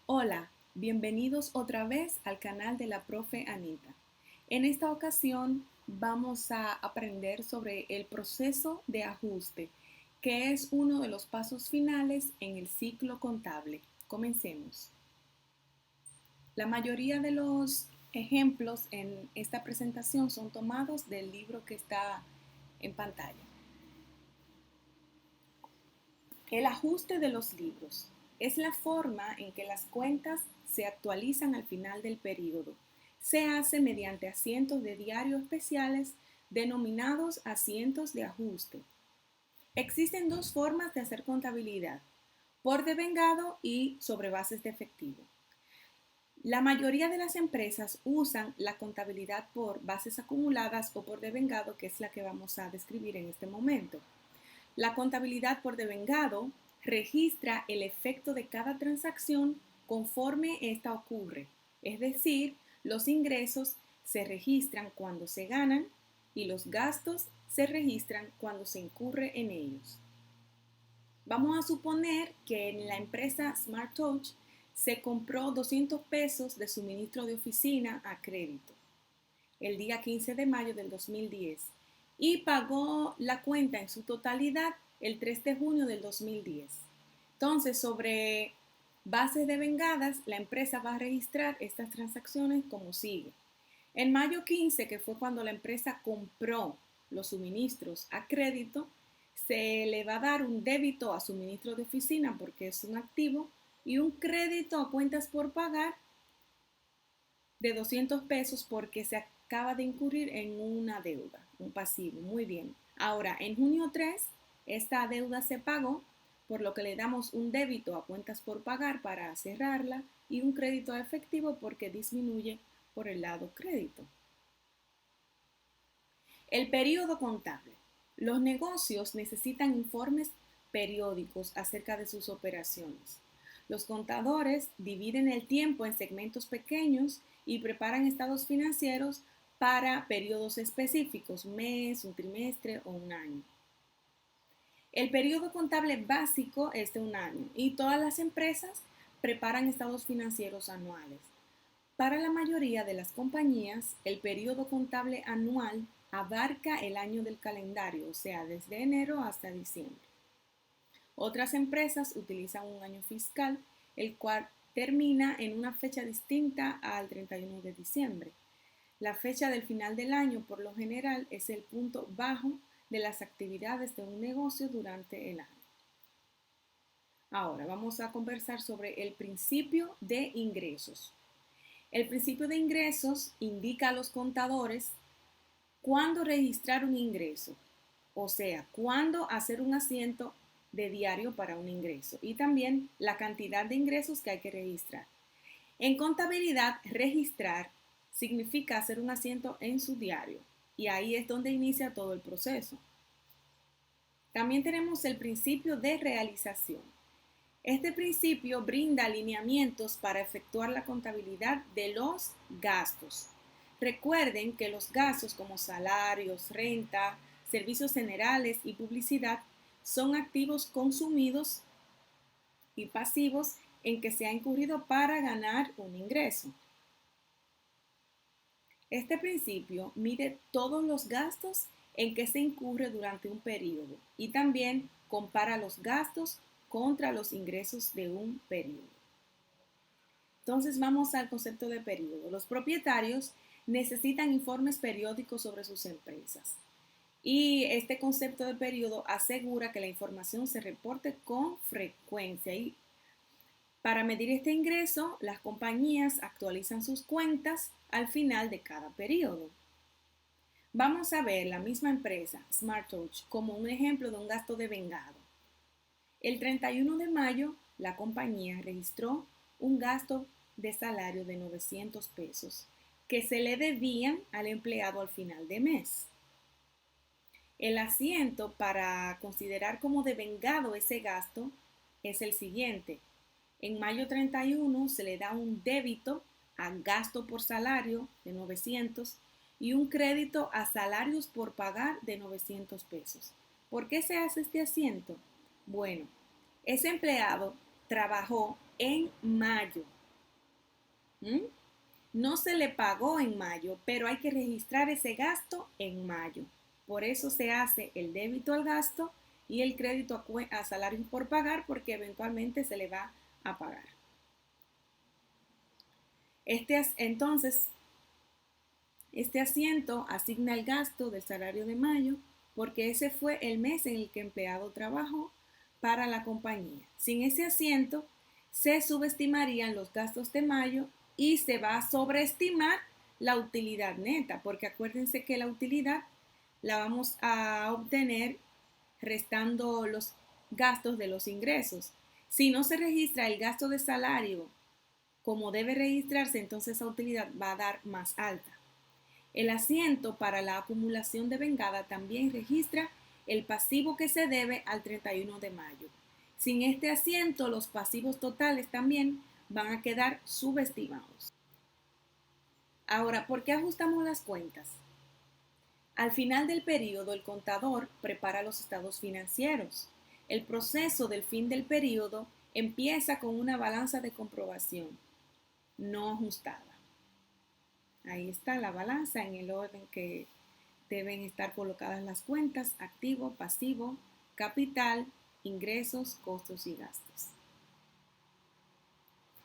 Hola, bienvenidos otra vez al canal de la profe Anita. En esta ocasión vamos a aprender sobre el proceso de ajuste, que es uno de los pasos finales en el ciclo contable. Comencemos. La mayoría de los ejemplos en esta presentación son tomados del libro que está en pantalla. El ajuste de los libros es la forma en que las cuentas se actualizan al final del periodo. Se hace mediante asientos de diario especiales denominados asientos de ajuste. Existen dos formas de hacer contabilidad, por devengado y sobre bases de efectivo. La mayoría de las empresas usan la contabilidad por bases acumuladas o por devengado, que es la que vamos a describir en este momento. La contabilidad por devengado registra el efecto de cada transacción conforme ésta ocurre, es decir, los ingresos se registran cuando se ganan y los gastos se registran cuando se incurre en ellos. Vamos a suponer que en la empresa Smart Touch se compró 200 pesos de suministro de oficina a crédito el día 15 de mayo del 2010 y pagó la cuenta en su totalidad el 3 de junio del 2010. Entonces, sobre bases de vengadas, la empresa va a registrar estas transacciones como sigue. En mayo 15, que fue cuando la empresa compró los suministros a crédito, se le va a dar un débito a suministro de oficina porque es un activo y un crédito a cuentas por pagar de 200 pesos porque se acaba de incurrir en una deuda, un pasivo. Muy bien. Ahora, en junio 3, esta deuda se pagó, por lo que le damos un débito a cuentas por pagar para cerrarla y un crédito a efectivo porque disminuye por el lado crédito. El periodo contable. Los negocios necesitan informes periódicos acerca de sus operaciones. Los contadores dividen el tiempo en segmentos pequeños y preparan estados financieros para periodos específicos, mes, un trimestre o un año. El periodo contable básico es de un año y todas las empresas preparan estados financieros anuales. Para la mayoría de las compañías, el periodo contable anual abarca el año del calendario, o sea, desde enero hasta diciembre. Otras empresas utilizan un año fiscal, el cual termina en una fecha distinta al 31 de diciembre. La fecha del final del año, por lo general, es el punto bajo de las actividades de un negocio durante el año. Ahora vamos a conversar sobre el principio de ingresos. El principio de ingresos indica a los contadores cuándo registrar un ingreso, o sea, cuándo hacer un asiento de diario para un ingreso y también la cantidad de ingresos que hay que registrar. En contabilidad, registrar significa hacer un asiento en su diario y ahí es donde inicia todo el proceso. También tenemos el principio de realización. Este principio brinda alineamientos para efectuar la contabilidad de los gastos. Recuerden que los gastos como salarios, renta, servicios generales y publicidad son activos consumidos y pasivos en que se ha incurrido para ganar un ingreso. Este principio mide todos los gastos en que se incurre durante un periodo y también compara los gastos contra los ingresos de un periodo. Entonces vamos al concepto de periodo. Los propietarios necesitan informes periódicos sobre sus empresas. Y este concepto de periodo asegura que la información se reporte con frecuencia. Y para medir este ingreso, las compañías actualizan sus cuentas al final de cada periodo. Vamos a ver la misma empresa, Smart Touch, como un ejemplo de un gasto de vengado. El 31 de mayo, la compañía registró un gasto de salario de 900 pesos que se le debían al empleado al final de mes. El asiento para considerar como devengado ese gasto es el siguiente. En mayo 31 se le da un débito a gasto por salario de 900 y un crédito a salarios por pagar de 900 pesos. ¿Por qué se hace este asiento? Bueno, ese empleado trabajó en mayo ¿Mm? No se le pagó en mayo, pero hay que registrar ese gasto en mayo. Por eso se hace el débito al gasto y el crédito a salarios por pagar, porque eventualmente se le va a pagar. Entonces, este asiento asigna el gasto del salario de mayo porque ese fue el mes en el que el empleado trabajó para la compañía. Sin ese asiento, se subestimarían los gastos de mayo y se va a sobreestimar la utilidad neta, porque acuérdense que la utilidad la vamos a obtener restando los gastos de los ingresos. Si no se registra el gasto de salario como debe registrarse, entonces esa utilidad va a dar más alta. El asiento para la acumulación de vengada también registra el pasivo que se debe al 31 de mayo. Sin este asiento, los pasivos totales también van a quedar subestimados. Ahora, ¿por qué ajustamos las cuentas? Al final del periodo, el contador prepara los estados financieros. El proceso del fin del periodo empieza con una balanza de comprobación no ajustada. Ahí está la balanza en el orden que deben estar colocadas las cuentas: activo, pasivo, capital, ingresos, costos y gastos.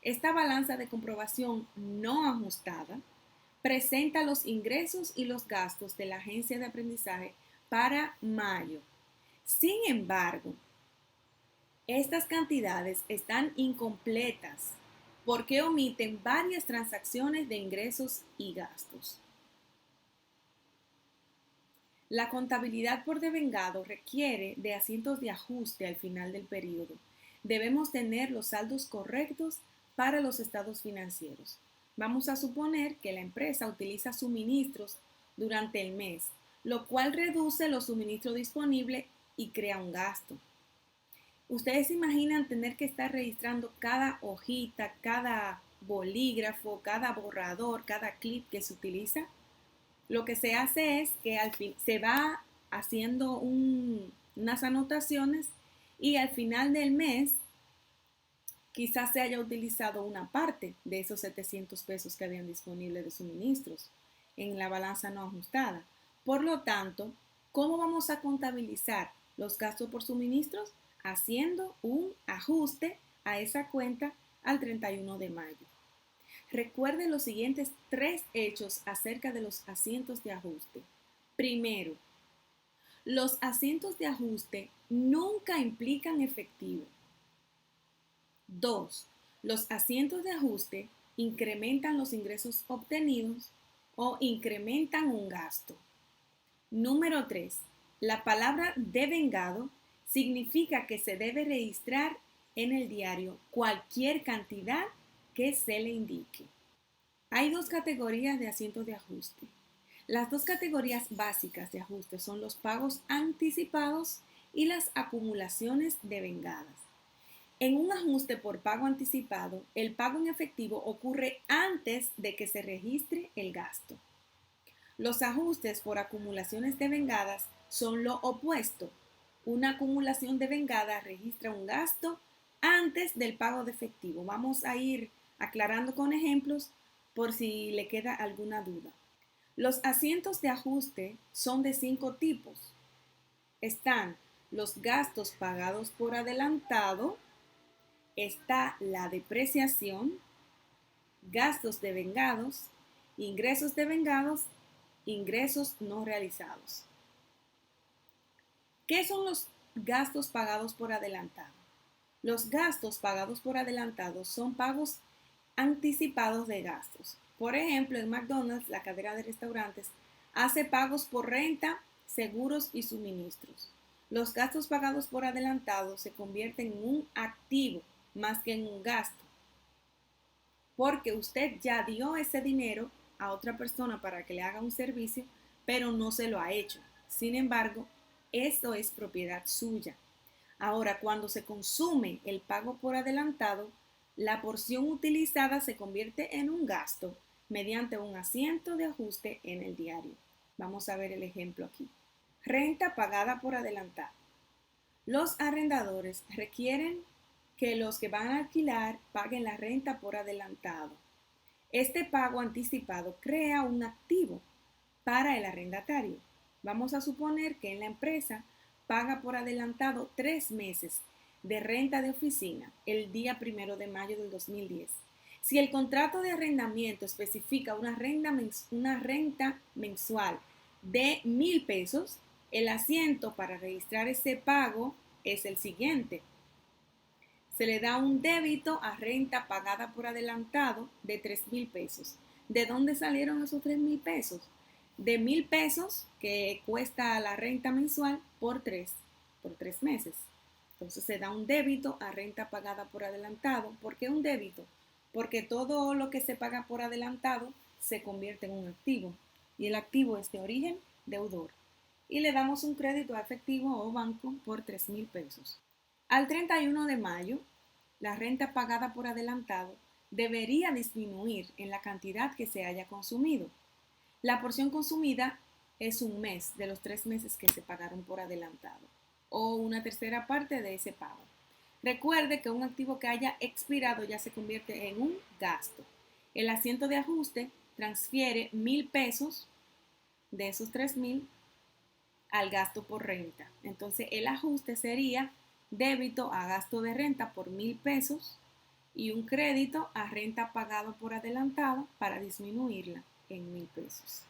Esta balanza de comprobación no ajustada presenta los ingresos y los gastos de la agencia de aprendizaje para mayo. Sin embargo, estas cantidades están incompletas porque omiten varias transacciones de ingresos y gastos. La contabilidad por devengado requiere de asientos de ajuste al final del periodo. Debemos tener los saldos correctos para los estados financieros. Vamos a suponer que la empresa utiliza suministros durante el mes, lo cual reduce los suministros disponibles y crea un gasto. ¿Ustedes se imaginan tener que estar registrando cada hojita, cada bolígrafo, cada borrador, cada clip que se utiliza? Lo que se hace es que al fin se va haciendo unas anotaciones y al final del mes quizás se haya utilizado una parte de esos 700 pesos que habían disponibles de suministros en la balanza no ajustada. Por lo tanto, ¿cómo vamos a contabilizar los gastos por suministros? Haciendo un ajuste a esa cuenta al 31 de mayo. Recuerde los siguientes 3 hechos acerca de los asientos de ajuste. Primero, los asientos de ajuste nunca implican efectivo. 2. Los asientos de ajuste incrementan los ingresos obtenidos o incrementan un gasto. Número 3. La palabra devengado significa que se debe registrar en el diario cualquier cantidad que se le indique. Hay 2 categorías de asientos de ajuste. Las 2 categorías básicas de ajuste son los pagos anticipados y las acumulaciones devengadas. En un ajuste por pago anticipado, el pago en efectivo ocurre antes de que se registre el gasto. Los ajustes por acumulaciones devengadas son lo opuesto. Una acumulación devengada registra un gasto antes del pago de efectivo. Vamos a ir aclarando con ejemplos por si le queda alguna duda. Los asientos de ajuste son de 5 tipos. Están los gastos pagados por adelantado, está la depreciación, gastos devengados, ingresos devengados, ingresos no realizados. ¿Qué son los gastos pagados por adelantado? Los gastos pagados por adelantado son pagos anticipados de gastos. Por ejemplo, en McDonald's, la cadena de restaurantes, hace pagos por renta, seguros y suministros. Los gastos pagados por adelantado se convierten en un activo más que en un gasto, porque usted ya dio ese dinero a otra persona para que le haga un servicio, pero no se lo ha hecho. Sin embargo, eso es propiedad suya. Ahora, cuando se consume el pago por adelantado, la porción utilizada se convierte en un gasto mediante un asiento de ajuste en el diario. Vamos a ver el ejemplo aquí. Renta pagada por adelantado. Los arrendadores requieren que los que van a alquilar paguen la renta por adelantado. Este pago anticipado crea un activo para el arrendatario. Vamos a suponer que en la empresa paga por adelantado 3 meses de renta de oficina el día 1 de mayo del 2010. Si el contrato de arrendamiento especifica una renta mensual de 1,000 pesos, el asiento para registrar ese pago es el siguiente. Se le da un débito a renta pagada por adelantado de 3,000 pesos. ¿De dónde salieron esos 3,000 pesos? De 1,000 pesos que cuesta la renta mensual por 3 meses. Entonces se da un débito a renta pagada por adelantado. ¿Por qué un débito? Porque todo lo que se paga por adelantado se convierte en un activo y el activo es de origen deudor. Y le damos un crédito a efectivo o banco por 3,000 pesos. Al 31 de mayo, la renta pagada por adelantado debería disminuir en la cantidad que se haya consumido. La porción consumida es un mes de los 3 meses que se pagaron por adelantado o una tercera parte de ese pago. Recuerde que un activo que haya expirado ya se convierte en un gasto. El asiento de ajuste transfiere 1,000 pesos de esos 3,000 al gasto por renta. Entonces el ajuste sería débito a gasto de renta por 1,000 pesos y un crédito a renta pagado por adelantado para disminuirla en 1,000 pesos.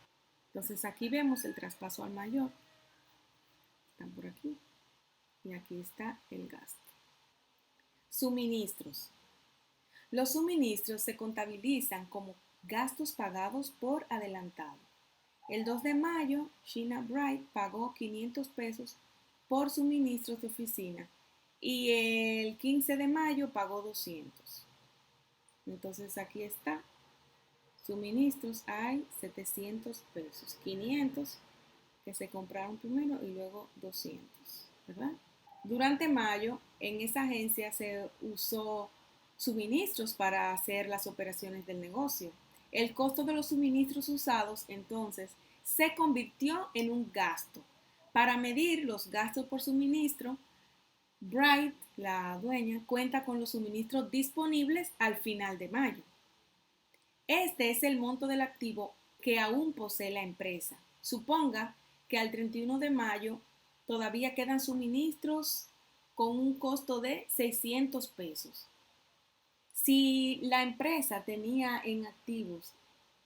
Entonces aquí vemos el traspaso al mayor. Están por aquí. Y aquí está el gasto. Suministros. Los suministros se contabilizan como gastos pagados por adelantado. El 2 de mayo, Sheena Bright pagó 500 pesos por suministros de oficina y el 15 de mayo pagó 200. Entonces aquí está. Suministros hay 700 pesos, 500 que se compraron primero y luego 200, ¿verdad? Durante mayo, en esa agencia se usó suministros para hacer las operaciones del negocio. El costo de los suministros usados entonces se convirtió en un gasto. Para medir los gastos por suministro, Bright, la dueña, cuenta con los suministros disponibles al final de mayo. Este es el monto del activo que aún posee la empresa. Suponga que al 31 de mayo todavía quedan suministros con un costo de 600 pesos. Si la empresa tenía en activos,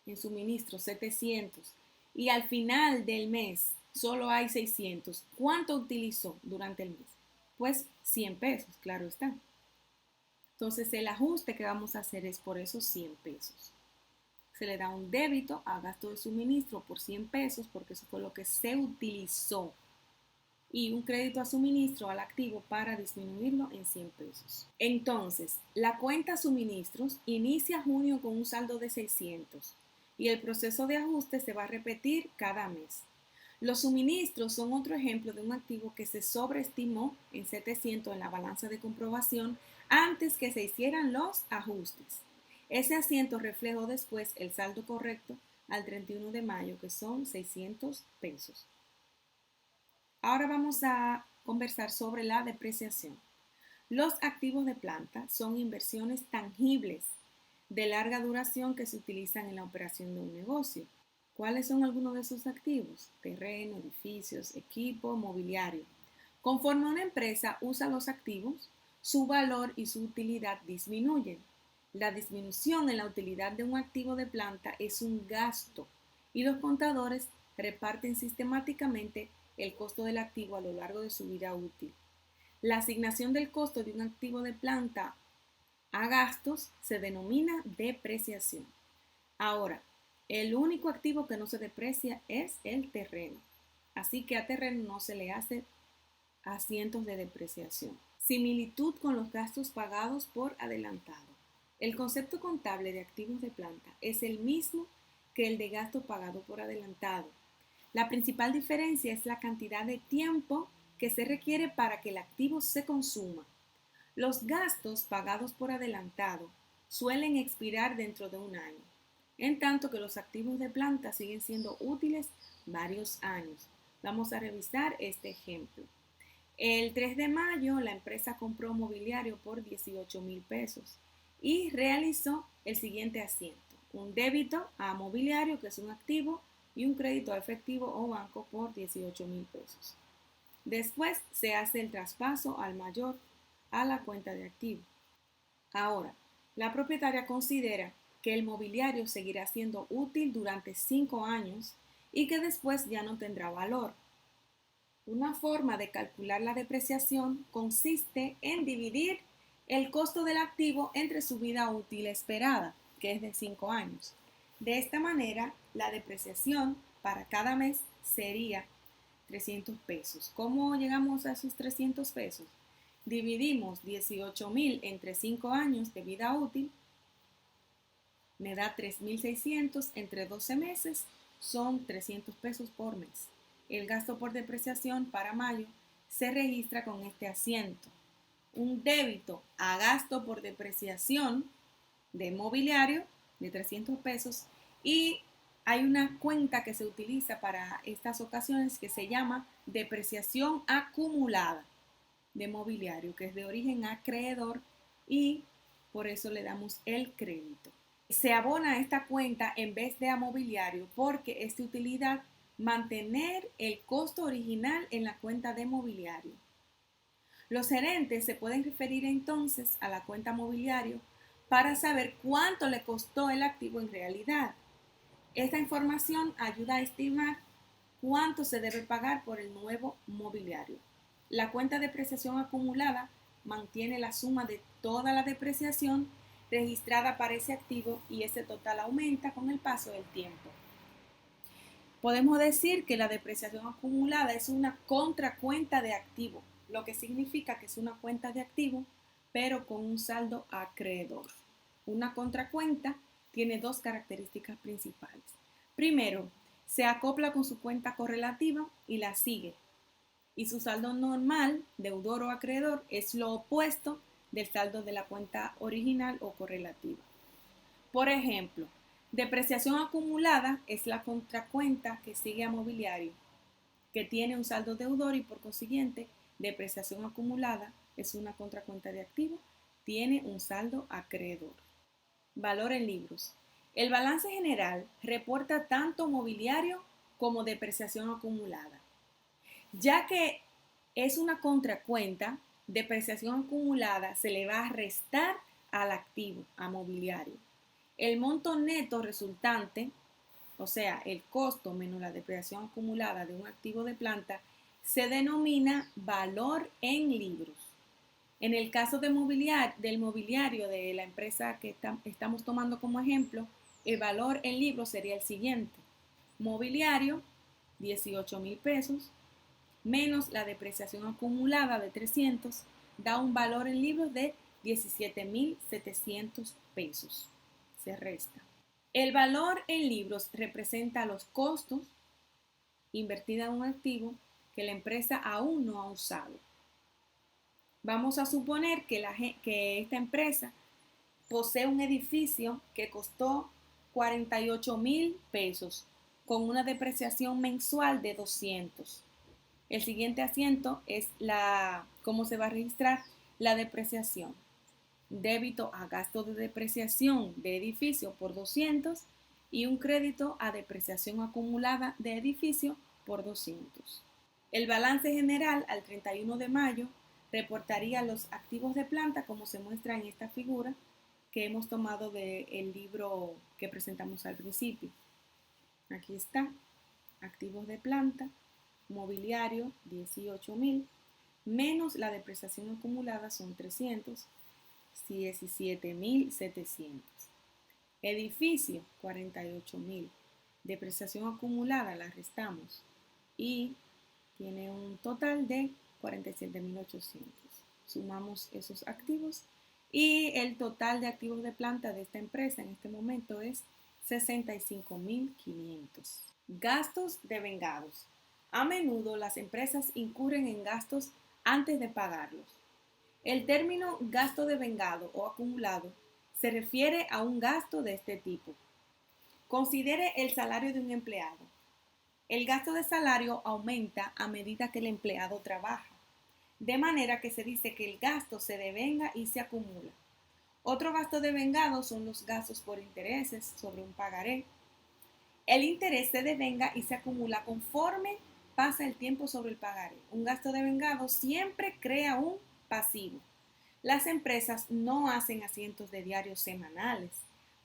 en suministros 700 y al final del mes solo hay 600, ¿cuánto utilizó durante el mes? Pues 100 pesos, claro está. Entonces el ajuste que vamos a hacer es por esos 100 pesos. Se le da un débito a gasto de suministro por 100 pesos porque eso fue lo que se utilizó y un crédito a suministro al activo para disminuirlo en 100 pesos. Entonces, la cuenta suministros inicia junio con un saldo de 600 y el proceso de ajuste se va a repetir cada mes. Los suministros son otro ejemplo de un activo que se sobreestimó en 700 en la balanza de comprobación antes que se hicieran los ajustes. Ese asiento reflejó después el saldo correcto al 31 de mayo, que son 600 pesos. Ahora vamos a conversar sobre la depreciación. Los activos de planta son inversiones tangibles de larga duración que se utilizan en la operación de un negocio. ¿Cuáles son algunos de esos activos? Terreno, edificios, equipo, mobiliario. Conforme una empresa usa los activos, su valor y su utilidad disminuyen. La disminución en la utilidad de un activo de planta es un gasto y los contadores reparten sistemáticamente el costo del activo a lo largo de su vida útil. La asignación del costo de un activo de planta a gastos se denomina depreciación. Ahora, el único activo que no se deprecia es el terreno. Así que a terreno no se le hace asientos de depreciación. Similitud con los gastos pagados por adelantado. El concepto contable de activos de planta es el mismo que el de gasto pagado por adelantado. La principal diferencia es la cantidad de tiempo que se requiere para que el activo se consuma. Los gastos pagados por adelantado suelen expirar dentro de un año, en tanto que los activos de planta siguen siendo útiles varios años. Vamos a revisar este ejemplo. El 3 de mayo la empresa compró mobiliario por 18,000 pesos y realizó el siguiente asiento. un débito a mobiliario, que es un activo, y un crédito a efectivo o banco por 18,000 pesos. Después se hace el traspaso al mayor a la cuenta de activo. Ahora, la propietaria considera que el mobiliario seguirá siendo útil durante 5 años y que después ya no tendrá valor. Una forma de calcular la depreciación consiste en dividir el costo del activo entre su vida útil esperada, que es de 5 años. De esta manera, la depreciación para cada mes sería 300 pesos. ¿Cómo llegamos a esos 300 pesos? Dividimos 18,000 entre 5 años de vida útil, me da 3,600 entre 12 meses, son 300 pesos por mes. El gasto por depreciación para mayo se registra con este asiento. Un débito a gasto por depreciación de mobiliario de 300 pesos y hay una cuenta que se utiliza para estas ocasiones que se llama depreciación acumulada de mobiliario, que es de origen acreedor y por eso le damos el crédito. Se abona a esta cuenta en vez de a mobiliario porque es de utilidad mantener el costo original en la cuenta de mobiliario. Los gerentes se pueden referir entonces a la cuenta mobiliario para saber cuánto le costó el activo en realidad. Esta información ayuda a estimar cuánto se debe pagar por el nuevo mobiliario. La cuenta de depreciación acumulada mantiene la suma de toda la depreciación registrada para ese activo y ese total aumenta con el paso del tiempo. Podemos decir que la depreciación acumulada es una contracuenta de activo, lo que significa que es una cuenta de activo, pero con un saldo acreedor. Una contracuenta tiene dos características principales. Primero, se acopla con su cuenta correlativa y la sigue. Y su saldo normal, deudor o acreedor, es lo opuesto del saldo de la cuenta original o correlativa. Por ejemplo, depreciación acumulada es la contracuenta que sigue a mobiliario, que tiene un saldo deudor y por consiguiente, depreciación acumulada es una contracuenta de activo, tiene un saldo acreedor. Valor en libros. El balance general reporta tanto mobiliario como depreciación acumulada. Ya que es una contracuenta, depreciación acumulada se le va a restar al activo, a mobiliario. El monto neto resultante, o sea, el costo menos la depreciación acumulada de un activo de planta, se denomina valor en libros. En el caso del mobiliario de la empresa que estamos tomando como ejemplo, el valor en libros sería el siguiente. Mobiliario, 18,000 pesos, menos la depreciación acumulada de 300, da un valor en libros de 17,700 pesos. Se resta. El valor en libros representa los costos invertidos en un activo que la empresa aún no ha usado. Vamos a suponer que esta empresa posee un edificio que costó 48,000 pesos con una depreciación mensual de 200. El siguiente asiento es cómo se va a registrar la depreciación. Débito a gasto de depreciación de edificio por 200 y un crédito a depreciación acumulada de edificio por 200. El balance general al 31 de mayo reportaría los activos de planta como se muestra en esta figura que hemos tomado del libro que presentamos al principio. Aquí está, activos de planta, mobiliario 18,000, menos la depreciación acumulada son 300, 17,700. Edificio 48,000, depreciación acumulada la restamos y tiene un total de 47,800. Sumamos esos activos y el total de activos de planta de esta empresa en este momento es 65,500. Gastos devengados. A menudo las empresas incurren en gastos antes de pagarlos. El término gasto devengado o acumulado se refiere a un gasto de este tipo. Considere el salario de un empleado. El gasto de salario aumenta a medida que el empleado trabaja, de manera que se dice que el gasto se devenga y se acumula. Otro gasto devengado son los gastos por intereses sobre un pagaré. El interés se devenga y se acumula conforme pasa el tiempo sobre el pagaré. Un gasto devengado siempre crea un pasivo. Las empresas no hacen asientos de diarios semanales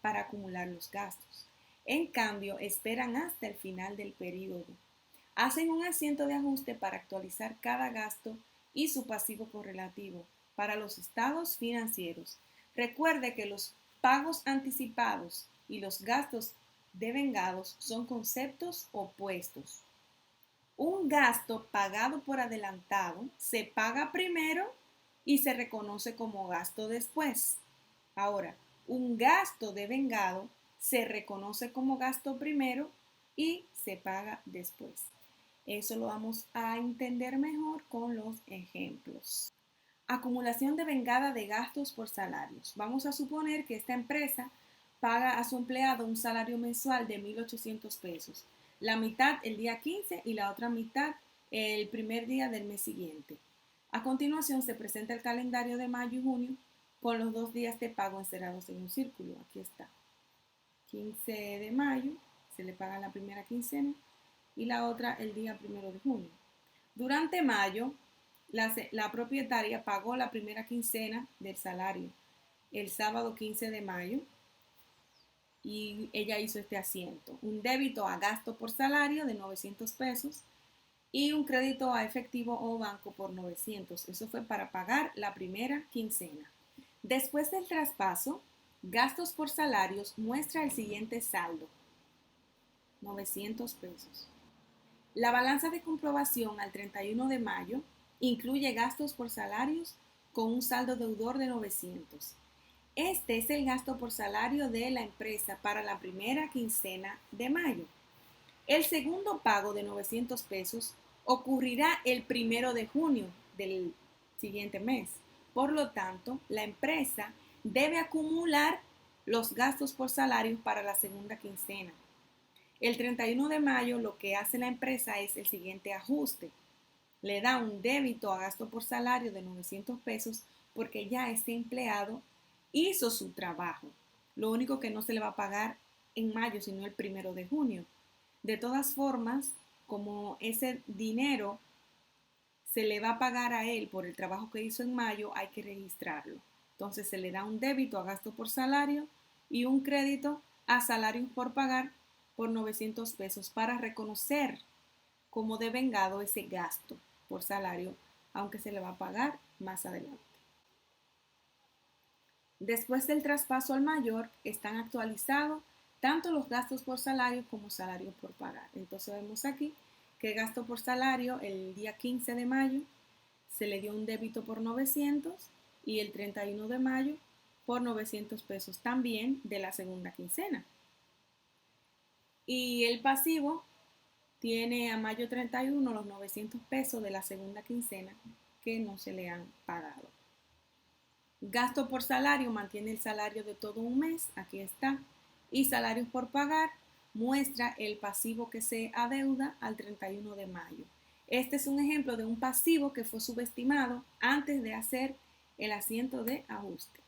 para acumular los gastos. En cambio, esperan hasta el final del periodo. Hacen un asiento de ajuste para actualizar cada gasto y su pasivo correlativo para los estados financieros. Recuerde que los pagos anticipados y los gastos devengados son conceptos opuestos. Un gasto pagado por adelantado se paga primero y se reconoce como gasto después. Ahora, un gasto devengado se reconoce como gasto primero y se paga después. Eso lo vamos a entender mejor con los ejemplos. Acumulación devengada de gastos por salarios. Vamos a suponer que esta empresa paga a su empleado un salario mensual de 1.800 pesos, la mitad el día 15 y la otra mitad el primer día del mes siguiente. A continuación se presenta el calendario de mayo y junio con los 2 días de pago encerrados en un círculo. Aquí está. 15 de mayo se le paga la primera quincena y la otra el día 1 de junio. Durante mayo, la propietaria pagó la primera quincena del salario el sábado 15 de mayo y ella hizo este asiento. Un débito a gasto por salario de 900 pesos y un crédito a efectivo o banco por 900. Eso fue para pagar la primera quincena. Después del traspaso, gastos por salarios muestra el siguiente saldo. 900 pesos. La balanza de comprobación al 31 de mayo incluye gastos por salarios con un saldo deudor de 900. Este es el gasto por salario de la empresa para la primera quincena de mayo. El segundo pago de 900 pesos ocurrirá el 1 de junio del siguiente mes. Por lo tanto, la empresa debe acumular los gastos por salarios para la segunda quincena. El 31 de mayo lo que hace la empresa es el siguiente ajuste. Le da un débito a gasto por salario de 900 pesos porque ya ese empleado hizo su trabajo. Lo único que no se le va a pagar en mayo, sino el 1 de junio. De todas formas, como ese dinero se le va a pagar a él por el trabajo que hizo en mayo, hay que registrarlo. Entonces se le da un débito a gasto por salario y un crédito a salarios por pagar por 900 pesos para reconocer como devengado ese gasto por salario, aunque se le va a pagar más adelante. Después del traspaso al mayor, están actualizados tanto los gastos por salario como salarios por pagar. Entonces vemos aquí que gasto por salario el día 15 de mayo se le dio un débito por 900 y el 31 de mayo por 900 pesos también de la segunda quincena. Y el pasivo tiene a mayo 31 los 900 pesos de la segunda quincena que no se le han pagado. Gasto por salario mantiene el salario de todo un mes, aquí está, y salarios por pagar muestra el pasivo que se adeuda al 31 de mayo. Este es un ejemplo de un pasivo que fue subestimado antes de hacer el asiento de ajuste.